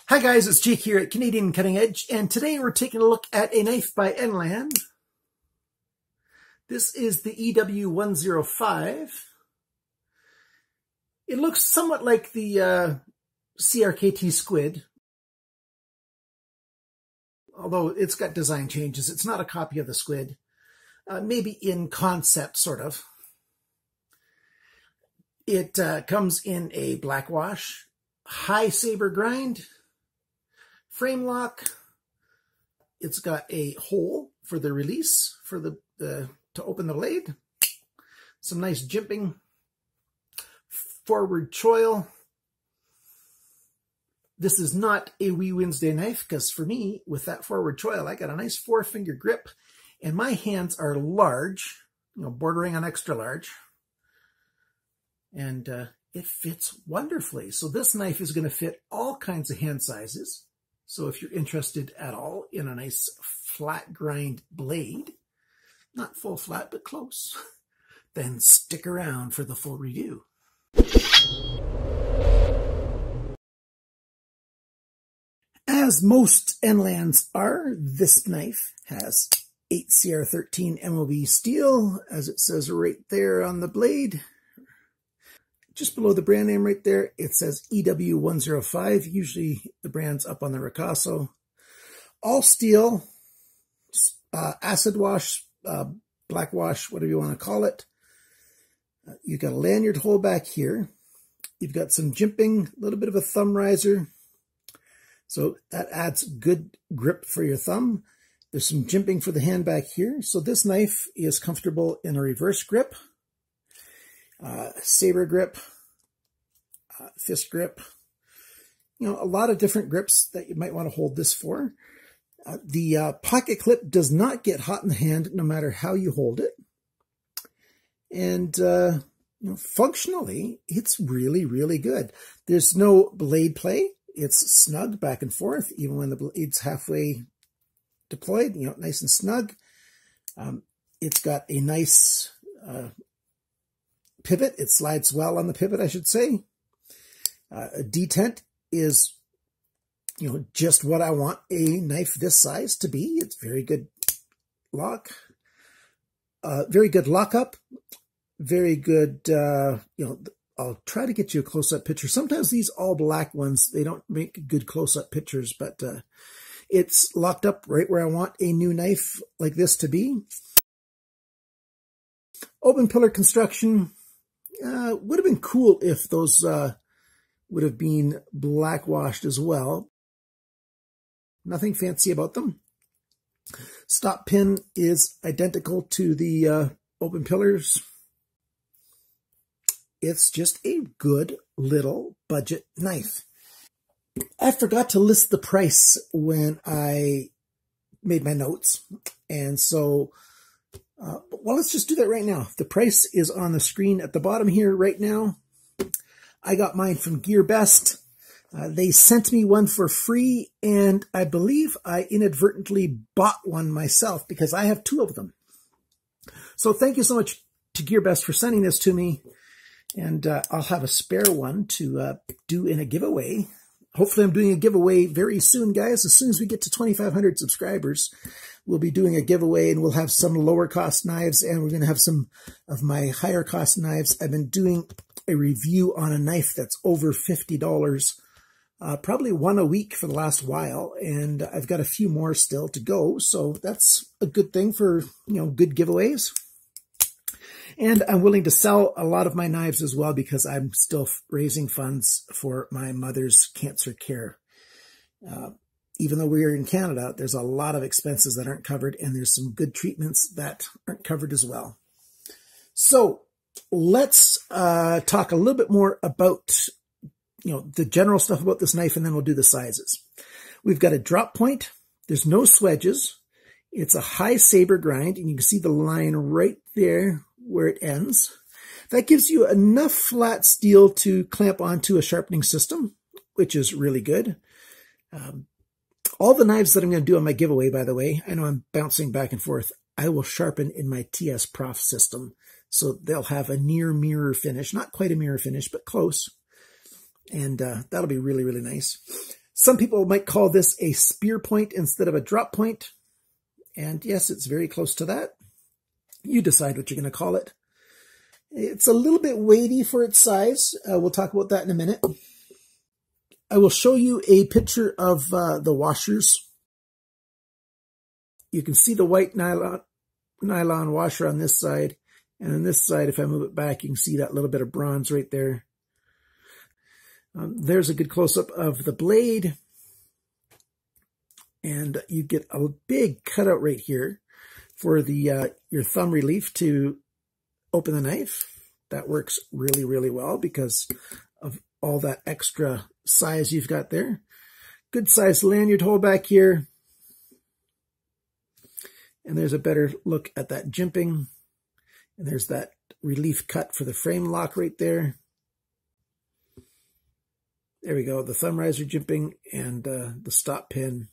Hi guys, it's Jake here at Canadian Cutting Edge, and today we're taking a look at a knife by Enlan. This is the EW105. It looks somewhat like the CRKT Squid, although it's got design changes. It's not a copy of the Squid, maybe in concept, sort of. It comes in a black wash, high saber grind, frame lock. It's got a hole for the release for the to open the blade. Some nice jimping, forward choil. This is not a Wee Wednesday knife because for me, with that forward choil, I got a nice 4-finger grip, and my hands are large, bordering on extra large, and it fits wonderfully. So this knife is going to fit all kinds of hand sizes. So if you're interested at all in a nice flat grind blade, not full flat, but close, then stick around for the full review. As most Enlans are, this knife has 8CR13 MOV steel, as it says right there on the blade. Just below the brand name right there, it says EW105. Usually the brand's up on the ricasso. All steel, acid wash, black wash, whatever you want to call it. You've got a lanyard hole back here. You've got some jimping, a little bit of a thumb riser. So that adds good grip for your thumb. There's some jimping for the hand back here. So this knife is comfortable in a reverse grip. Saber grip, fist grip, a lot of different grips that you might want to hold this for. The pocket clip does not get hot in the hand no matter how you hold it. And functionally, it's really, really good. There's no blade play. It's snug back and forth, even when the blade's halfway deployed, nice and snug. It's got a nice pivot. It slides well on the pivot, I should say. A detent is, just what I want a knife this size to be. It's very good lock, very good lockup, very good, I'll try to get you a close-up picture. Sometimes these all black ones, they don't make good close-up pictures, but it's locked up right where I want a new knife like this to be. Open pillar construction. Would have been cool if those would have been black washed as well. Nothing fancy about them. Stop pin is identical to the open pillars. It's just a good little budget knife. I forgot to list the price when I made my notes, and so well, let's just do that right now. The price is on the screen at the bottom here right now. I got mine from GearBest. They sent me one for free, and I believe I inadvertently bought one myself because I have 2 of them. So thank you so much to GearBest for sending this to me, and I'll have a spare one to do in a giveaway. Hopefully I'm doing a giveaway very soon, guys. As soon as we get to 2,500 subscribers, we'll be doing a giveaway, and we'll have some lower cost knives, and we're going to have some of my higher cost knives. I've been doing a review on a knife that's over $50, probably one a week for the last while, and I've got a few more still to go. So that's a good thing for, good giveaways. And I'm willing to sell a lot of my knives as well because I'm still raising funds for my mother's cancer care. Even though we're in Canada, there's a lot of expenses that aren't covered, and there's some good treatments that aren't covered as well. So let's talk a little bit more about, the general stuff about this knife, and then we'll do the sizes. We've got a drop point. There's no swedges. It's a high saber grind, and you can see the line right there where it ends. That gives you enough flat steel to clamp onto a sharpening system, which is really good. All the knives that I'm going to do on my giveaway, by the way, I know I'm bouncing back and forth, I will sharpen in my TS Prof system. So they'll have a near mirror finish, not quite a mirror finish, but close. And that'll be really, really nice. Some people might call this a spear point instead of a drop point. And yes, it's very close to that. You decide what you're going to call it. It's a little bit weighty for its size. We'll talk about that in a minute. I will show you a picture of the washers. You can see the white nylon washer on this side. And on this side, if I move it back, you can see that little bit of bronze right there. There's a good close-up of the blade. And you get a big cutout right here for the your thumb relief to open the knife. That works really, really well because of all that extra size you've got there. Good sized lanyard hole back here. And there's a better look at that jimping. And there's that relief cut for the frame lock right there. There we go, the thumb riser jimping and the stop pin.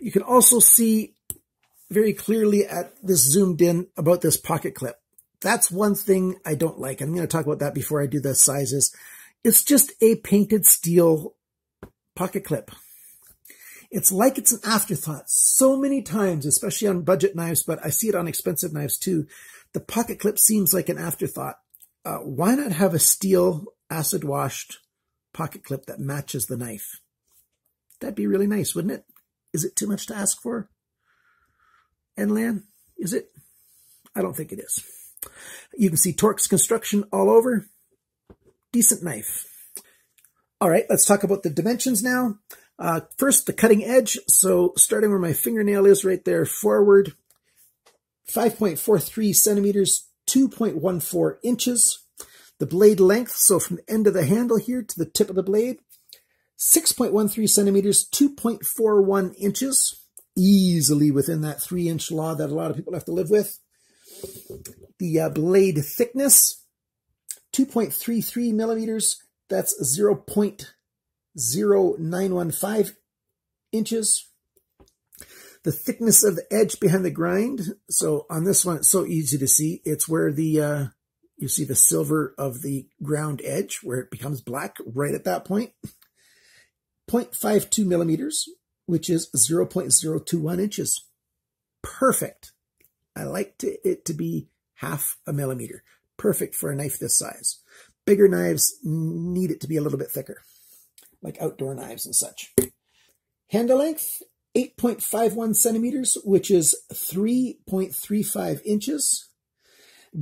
You can also see very clearly at this zoomed in about this pocket clip. That's one thing I don't like. I'm going to talk about that before I do the sizes. It's just a painted steel pocket clip. It's like it's an afterthought. So many times, especially on budget knives, but I see it on expensive knives too, the pocket clip seems like an afterthought. Why not have a steel acid washed pocket clip that matches the knife? That'd be really nice, wouldn't it? Is it too much to ask for? Enlan, is it? I don't think it is. You can see Torx construction all over. Decent knife. All right, let's talk about the dimensions now. First, the cutting edge. So starting where my fingernail is right there, forward, 5.43 centimeters, 2.14 inches. The blade length, so from the end of the handle here to the tip of the blade, 6.13 centimeters, 2.41 inches. Easily within that 3-inch law that a lot of people have to live with. The blade thickness, 2.33 millimeters. That's 0.0915 inches. The thickness of the edge behind the grind. So on this one, it's so easy to see. It's where the you see the silver of the ground edge, where it becomes black right at that point. 0.52 millimeters, which is 0.021 inches. Perfect. I like it to be half a millimeter. Perfect for a knife this size. Bigger knives need it to be a little bit thicker, like outdoor knives and such. Handle length, 8.51 centimeters, which is 3.35 inches.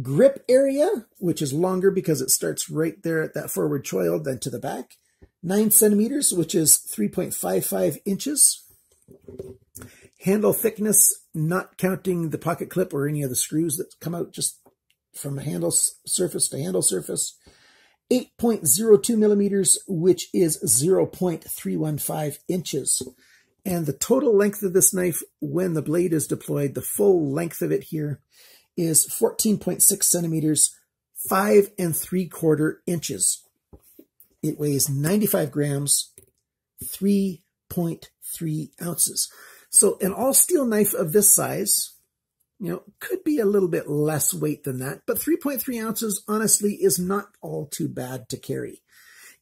Grip area, which is longer because it starts right there at that forward choil than to the back. 9 centimeters, which is 3.55 inches. Handle thickness, not counting the pocket clip or any of the screws that come out just from handle surface to handle surface. 8.02 millimeters, which is 0.315 inches. And the total length of this knife when the blade is deployed, the full length of it here, is 14.6 centimeters, 5 3/4 inches. It weighs 95 grams, 3.3 ounces. So an all steel knife of this size, you know, could be a little bit less weight than that, but 3.3 ounces, honestly, is not all too bad to carry.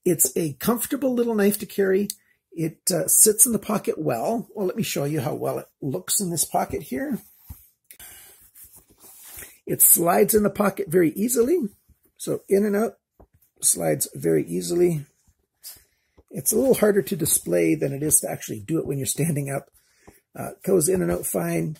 It's a comfortable little knife to carry. It sits in the pocket well. Well, let me show you how well it looks in this pocket here. It slides in the pocket very easily. So in and out, slides very easily. It's a little harder to display than it is to actually do it when you're standing up. Goes in and out fine.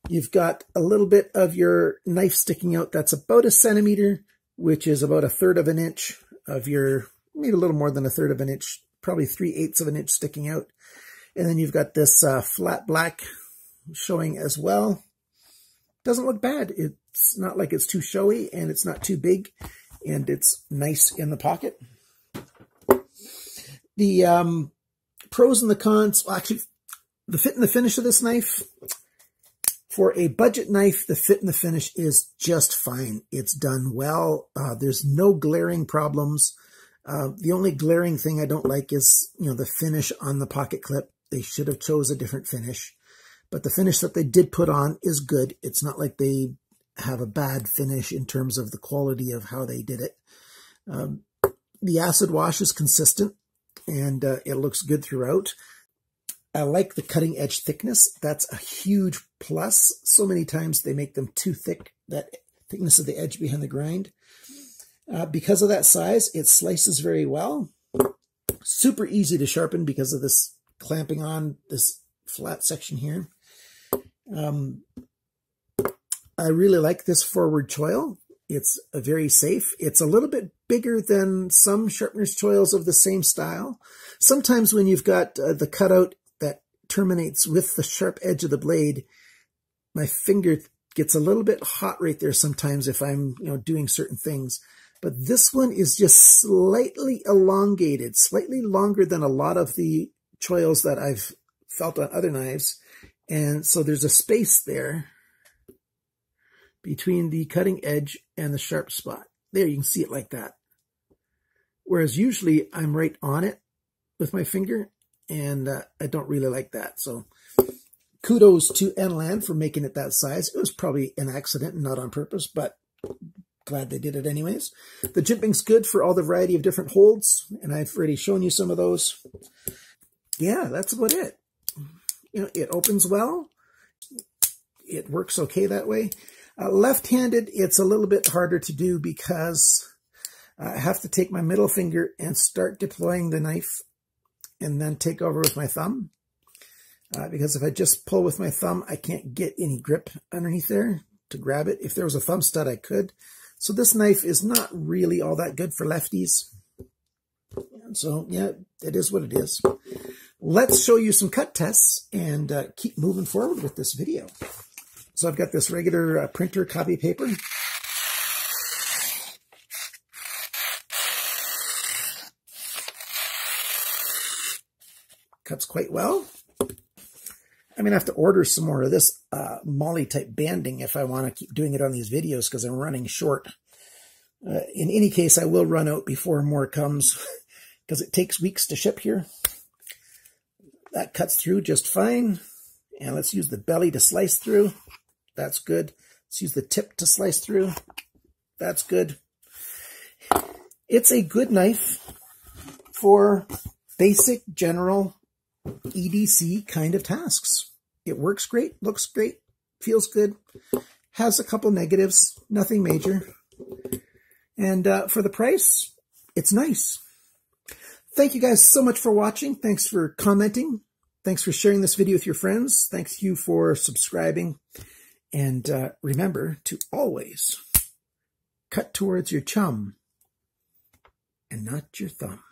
You've got a little bit of your knife sticking out. That's about 1 centimeter, which is about 1/3 of an inch of your, maybe a little more than 1/3 of an inch, probably 3/8 of an inch sticking out. And then you've got this flat black showing as well. Doesn't look bad. It's not like it's too showy, and it's not too big, and it's nice in the pocket. The pros and the cons, well, actually, the fit and the finish of this knife, for a budget knife, the fit and the finish is just fine. It's done well. There's no glaring problems. The only glaring thing I don't like is, you know, the finish on the pocket clip. They should have chose a different finish. But the finish that they did put on is good. It's not like they have a bad finish in terms of the quality of how they did it. The acid wash is consistent. and it looks good throughout. I like the cutting edge thickness. That's a huge plus. So many times they make them too thick, that thickness of the edge behind the grind. Because of that size, it slices very well. Super easy to sharpen because of this clamping on this flat section here. I really like this forward choil. It's very safe. It's a little bit bigger than some sharpener's choils of the same style. Sometimes when you've got the cutout that terminates with the sharp edge of the blade, my finger gets a little bit hot right there sometimes if I'm doing certain things. But this one is just slightly elongated, slightly longer than a lot of the choils that I've felt on other knives. And so there's a space there between the cutting edge and the sharp spot. There, you can see it like that. Whereas usually I'm right on it with my finger, and I don't really like that. So kudos to Enlan for making it that size. It was probably an accident and not on purpose, but glad they did it anyways. The jimping's good for all the variety of different holds, and I've already shown you some of those. Yeah, that's about it. It opens well. It works okay that way. Left-handed, it's a little bit harder to do because I have to take my middle finger and start deploying the knife and then take over with my thumb. Because if I just pull with my thumb, I can't get any grip underneath there to grab it. If there was a thumb stud, I could. So this knife is not really all that good for lefties. So yeah, it is what it is. Let's show you some cut tests and keep moving forward with this video. So I've got this regular printer copy paper. Cuts quite well. I'm going to have to order some more of this Molly type banding if I want to keep doing it on these videos because I'm running short. In any case, I will run out before more comes because it takes weeks to ship here. That cuts through just fine. And let's use the belly to slice through. That's good. Let's use the tip to slice through. That's good. It's a good knife for basic, general EDC kind of tasks. It works great, looks great, feels good, has a couple negatives, nothing major. And for the price, it's nice. Thank you guys so much for watching. Thanks for commenting. Thanks for sharing this video with your friends. Thanks you for subscribing. And remember to always cut towards your chum and not your thumb.